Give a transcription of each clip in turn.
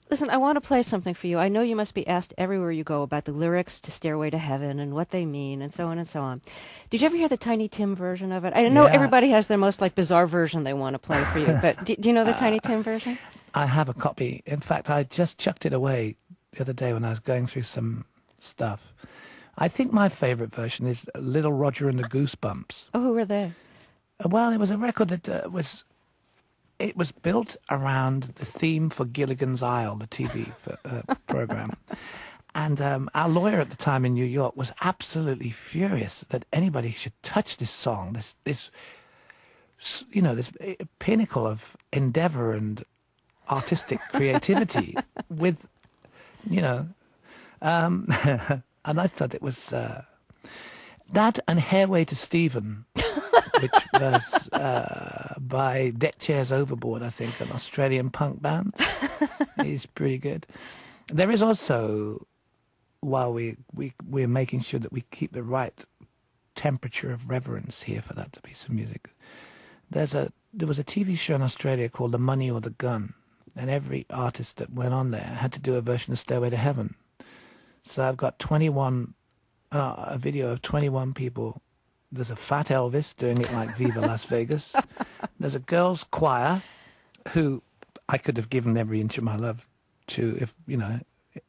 Listen, I want to play something for you. I know you must be asked everywhere you go about the lyrics to Stairway to Heaven and what they mean and so on and so on. Did you ever hear the Tiny Tim version of it? I know everybody has their most bizarre version they want to play for you, but do you know the Tiny Tim version? I have a copy. In fact, I just chucked it away the other day when I was going through some stuff. I think my favorite version is Little Roger and the Goosebumps. Oh, who were they? Well, it was a record that It was built around the theme for Gilligan's Isle, the TV program. And our lawyer at the time in New York was absolutely furious that anybody should touch this song, this pinnacle of endeavor and artistic creativity with, and I thought it was that and Hairway to Stephen, which was by Deck Chairs Overboard, I think, an Australian punk band. He's pretty good. There is also, while we're making sure that we keep the right temperature of reverence here for that piece of music, there was a TV show in Australia called The Money or the Gun, and every artist that went on there had to do a version of Stairway to Heaven. So I've got a video of 21 people. There's a fat Elvis doing it like Viva Las Vegas. There's a girls' choir who I could have given every inch of my love to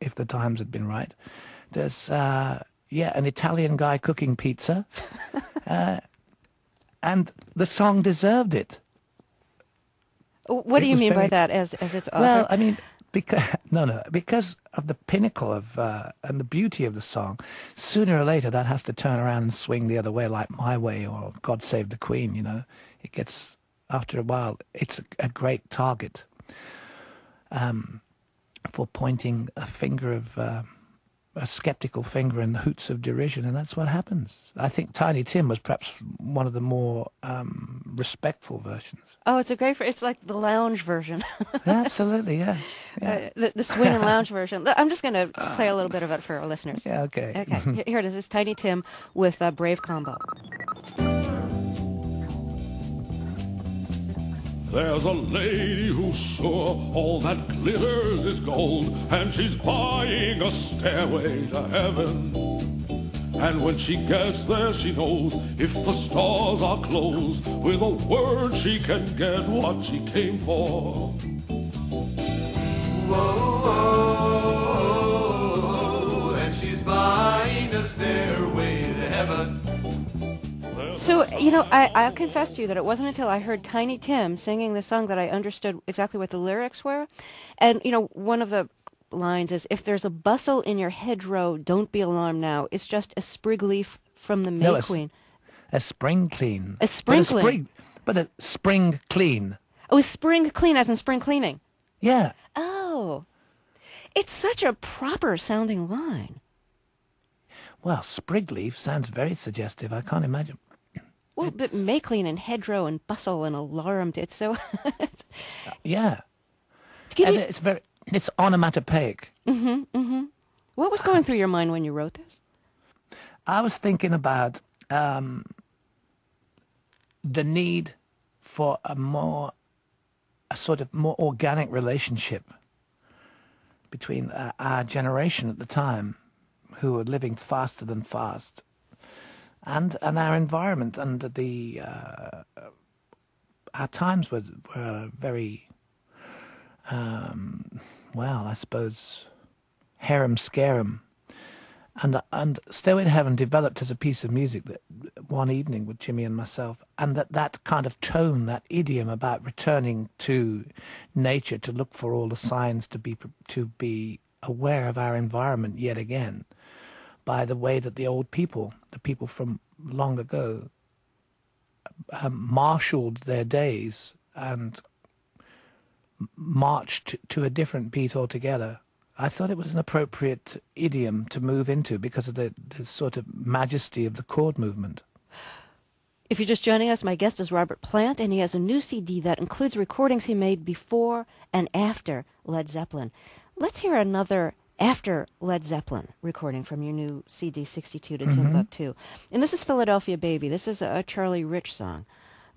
if the times had been right. There's an Italian guy cooking pizza, and the song deserved it. What do you mean by that? As its author? Well, I mean, because of the pinnacle of and the beauty of the song, sooner or later that has to turn around and swing the other way, like My Way or God Save the Queen. It gets, after a while, it's a great target for pointing a skeptical finger and hoots of derision, and that's what happens. I think Tiny Tim was perhaps one of the more respectful versions. Oh, it's like the lounge version. Absolutely, yeah. The swing and lounge version. I'm just going to play a little bit of it for our listeners. Yeah, okay. Okay, here it is. It's Tiny Tim with Brave Combo. There's a lady who's sure all that glitters is gold, and she's buying a stairway to heaven. And when she gets there, she knows if the stars are closed, with a word she can get what she came for. Whoa, and she's buying a stairway to heaven. So, I'll confess to you that it wasn't until I heard Tiny Tim singing the song that I understood exactly what the lyrics were. And, one of the lines is, if there's a bustle in your hedgerow, don't be alarmed now. It's just a sprig leaf from the May Queen. A spring clean. A spring clean. But a spring clean. Oh, spring clean as in spring cleaning. Yeah. Oh. It's such a proper sounding line. Well, sprig leaf sounds very suggestive. I can't imagine. Well, but May clean and hedgerow and bustle and alarmed. It's so... Yeah. And it's onomatopoeic. Mm-hmm, mm-hmm. What was going through your mind when you wrote this? I was thinking about the need for a sort of more organic relationship between our generation at the time, who were living faster than fast, and our environment, and our times were very, I suppose, harem-scarum. And Stairway to Heaven developed as a piece of music that one evening with Jimmy and myself, and that kind of tone, that idiom about returning to nature to look for all the signs, to be aware of our environment yet again, by the way that the old people, the people from long ago, marshaled their days and marched to a different beat altogether. I thought it was an appropriate idiom to move into because of the sort of majesty of the chord movement. If you're just joining us, my guest is Robert Plant, and he has a new CD that includes recordings he made before and after Led Zeppelin. Let's hear another after Led Zeppelin recording from your new CD, 62 to Timbuktu. And this is Philadelphia Baby. This is a Charlie Rich song,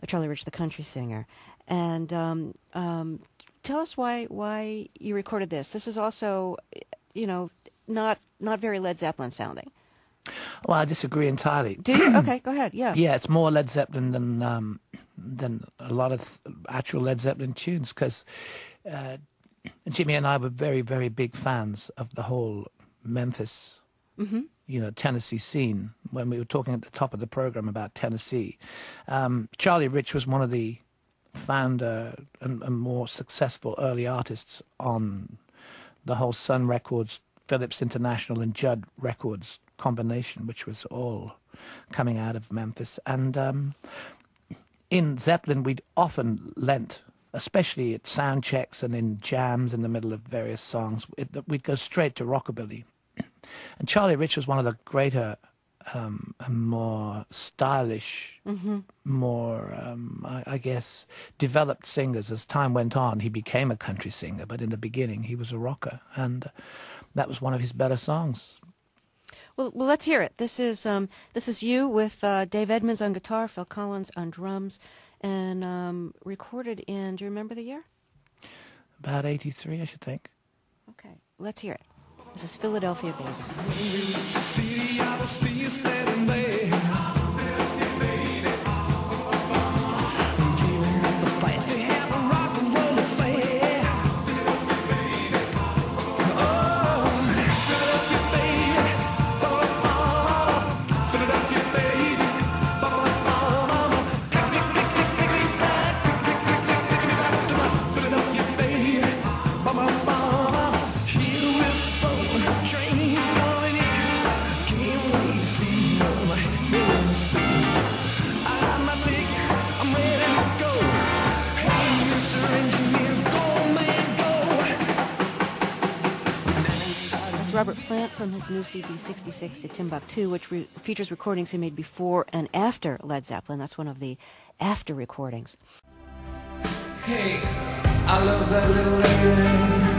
Charlie Rich, the country singer. And tell us why you recorded this. This is also, not very Led Zeppelin sounding. Well, I disagree entirely. Do you? Okay, go ahead. Yeah. Yeah, it's more Led Zeppelin than a lot of actual Led Zeppelin tunes, because Jimmy and I were very, very big fans of the whole Memphis, Tennessee scene. When we were talking at the top of the program about Tennessee, Charlie Rich was one of the founder and more successful early artists on the whole Sun Records, Philips International, and Judd Records combination, which was all coming out of Memphis. And in Zeppelin, we'd often lent, especially at sound checks and in jams in the middle of various songs, we'd go straight to rockabilly. And Charlie Rich was one of the greater, more stylish, more, I guess, developed singers. As time went on, he became a country singer, but in the beginning, he was a rocker, and that was one of his better songs. Well, let's hear it. This is you with Dave Edmunds on guitar, Phil Collins on drums, and recorded in, do you remember the year? About 83, I should think. Okay, let's hear it. This is Philadelphia Baby. Robert Plant from his new CD 66 to Timbuktu, which features recordings he made before and after Led Zeppelin. That's one of the after recordings. Hey, I love that little lady.